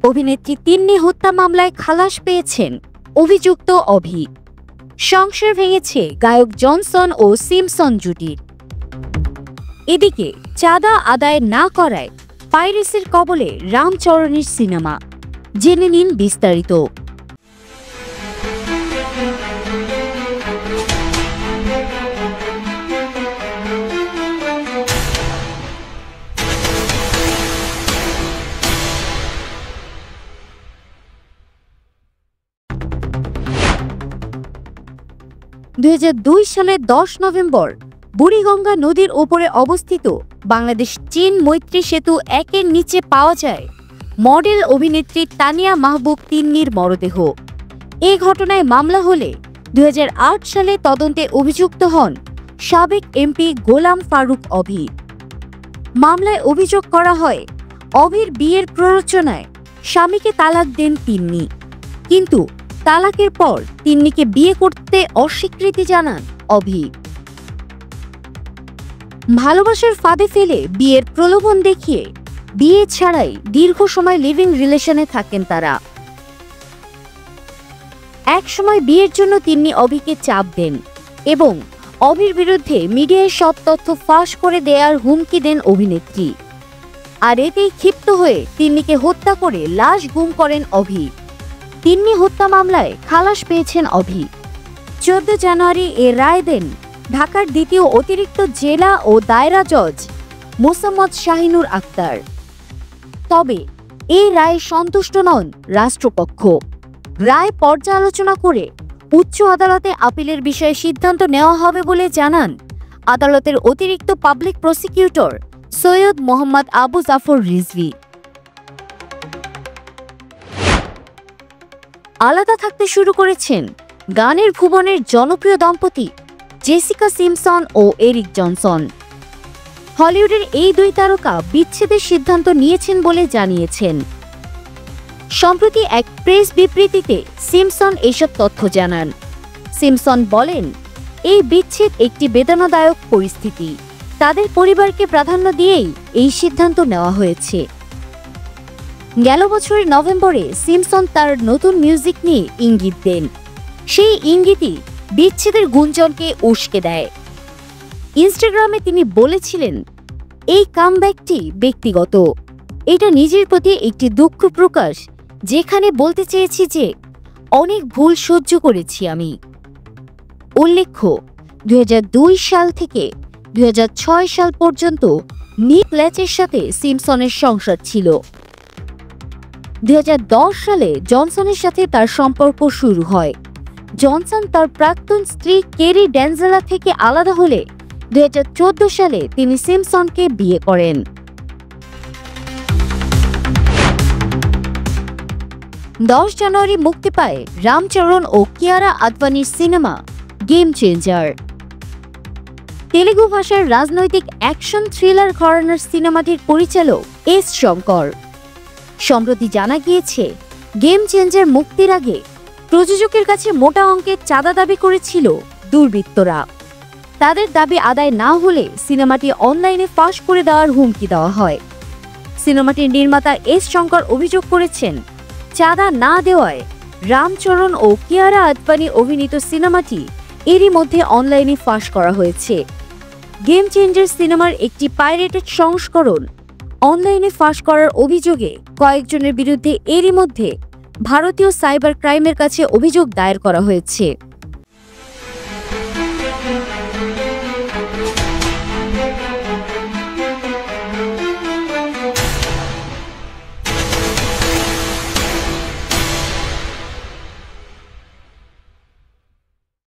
অভিনেত্রী তিন্নি হত্যা মামলায় খালাস পেয়েছেন অভিযুক্ত অভি। সংসার ভেঙেছে গায়ক জনসন ও সিমসন জুটির। এদিকে চাঁদা আদায় না করায় পাইরেসির কবলে রামচরণের সিনেমা। জেনে নিন বিস্তারিত। সালের 10 নভেম্বর বুড়িগঙ্গা নদীর ওপরে অবস্থিত বাংলাদেশ চীন মৈত্রী সেতু 1-এর নিচে পাওয়া যায় মডেল অভিনেত্রী তানিয়া মাহবুব তিন্নির মরদেহ। এই ঘটনায় মামলা হলে 2008 সালে তদন্তে অভিযুক্ত হন সাবেক এমপি গোলাম ফারুক অভি। মামলায় অভিযোগ করা হয়, অভির বিয়ের প্ররোচনায় স্বামীকে তালাক দেন তিন্নি, কিন্তু তালাকের পর তিন্নিকে বিয়ে করতে অস্বীকৃতি জানান অভি। ভালোবাসার ফাঁদে ফেলে বিয়ের প্রলোভন দেখিয়ে বিয়ে ছাড়াই দীর্ঘ সময় লিভিং রিলেশনে থাকেন তারা। এক সময় বিয়ের জন্য তিন্নি অভিকে চাপ দেন এবং অভির বিরুদ্ধে মিডিয়ায় সব তথ্য ফাঁস করে দেওয়ার হুমকি দেন অভিনেত্রী। আর এতেই ক্ষিপ্ত হয়ে তিন্নিকে হত্যা করে লাশ গুম করেন অভি। তিন্নি হত্যা মামলায় খালাস পেয়েছেন অভি। 14 জানুয়ারি এ রায় দেন ঢাকার দ্বিতীয় অতিরিক্ত জেলা ও দায়রা জজ মোসাম্মদ শাহিনুর আক্তার। তবে এই রায়ে সন্তুষ্ট নন রাষ্ট্রপক্ষ। রায় পর্যালোচনা করে উচ্চ আদালতে আপিলের বিষয়ে সিদ্ধান্ত নেওয়া হবে বলে জানান আদালতের অতিরিক্ত পাবলিক প্রসিকিউটর সৈয়দ মোহাম্মদ আবু জাফর রিজভী। আলাদা থাকতে শুরু করেছেন গানের ভুবনের জনপ্রিয় দম্পতি জেসিকা সিমসন ও এরিক জনসন। হলিউডের এই দুই তারকা বিচ্ছেদের সিদ্ধান্ত নিয়েছেন বলে জানিয়েছেন। সম্প্রতি এক প্রেস বিবৃতিতে সিমসন এসব তথ্য জানান। সিমসন বলেন, এই বিচ্ছেদ একটি বেদনাদায়ক পরিস্থিতি। তাদের পরিবারকে প্রাধান্য দিয়েই এই সিদ্ধান্ত নেওয়া হয়েছে। গেল বছরের নভেম্বরে সিমসন তার নতুন মিউজিক নিয়ে ইঙ্গিত দেন। সেই ইঙ্গিতই বিচ্ছেদের গুঞ্জনকে উস্কে দেয়। ইনস্টাগ্রামে তিনি বলেছিলেন, এই কামব্যাকটি ব্যক্তিগত। এটা নিজের প্রতি একটি দুঃখ প্রকাশ, যেখানে বলতে চেয়েছি যে অনেক ভুল সহ্য করেছি আমি। উল্লেখ্য, 2002 সাল থেকে 2006 সাল পর্যন্ত নিক ল্যাচের সাথে সিমসনের সংসার ছিল। 2010 সালে জনসনের সাথে তার সম্পর্ক শুরু হয়। জনসন তার প্রাক্তন স্ত্রী কেরি ড্যানজেলা থেকে আলাদা হলে 2014 সালে তিনি সিমসনকে বিয়ে করেন। 10 জানুয়ারি মুক্তি পায় রামচরণ ও কিয়ারা আদভানির সিনেমা গেম চেঞ্জার। তেলুগু ভাষার রাজনৈতিক অ্যাকশন থ্রিলার ঘরানার সিনেমাটির পরিচালক এস শঙ্কর। সম্প্রতি জানা গিয়েছে, গেম চেঞ্জার মুক্তির আগে প্রযোজকের কাছে মোটা অঙ্কের চাঁদা দাবি করেছিল দুর্বৃত্তরা। তাদের দাবি আদায় না হলে সিনেমাটি অনলাইনে ফাঁস করে দেওয়ার হুমকি দেওয়া হয়। সিনেমাটির নির্মাতা এস শঙ্কর অভিযোগ করেছেন, চাঁদা না দেওয়ায় রামচরণ ও কিয়ারা আদভানি অভিনীত সিনেমাটি এরই মধ্যে অনলাইনে ফাঁস করা হয়েছে। গেম চেঞ্জার সিনেমার একটি পাইরেটেড সংস্করণ অনলাইনে ফাঁস করার অভিযোগে কয়েকজনের বিরুদ্ধে এরই মধ্যে ভারতীয় সাইবার ক্রাইমের কাছে অভিযোগ দায়ের করা হয়েছে।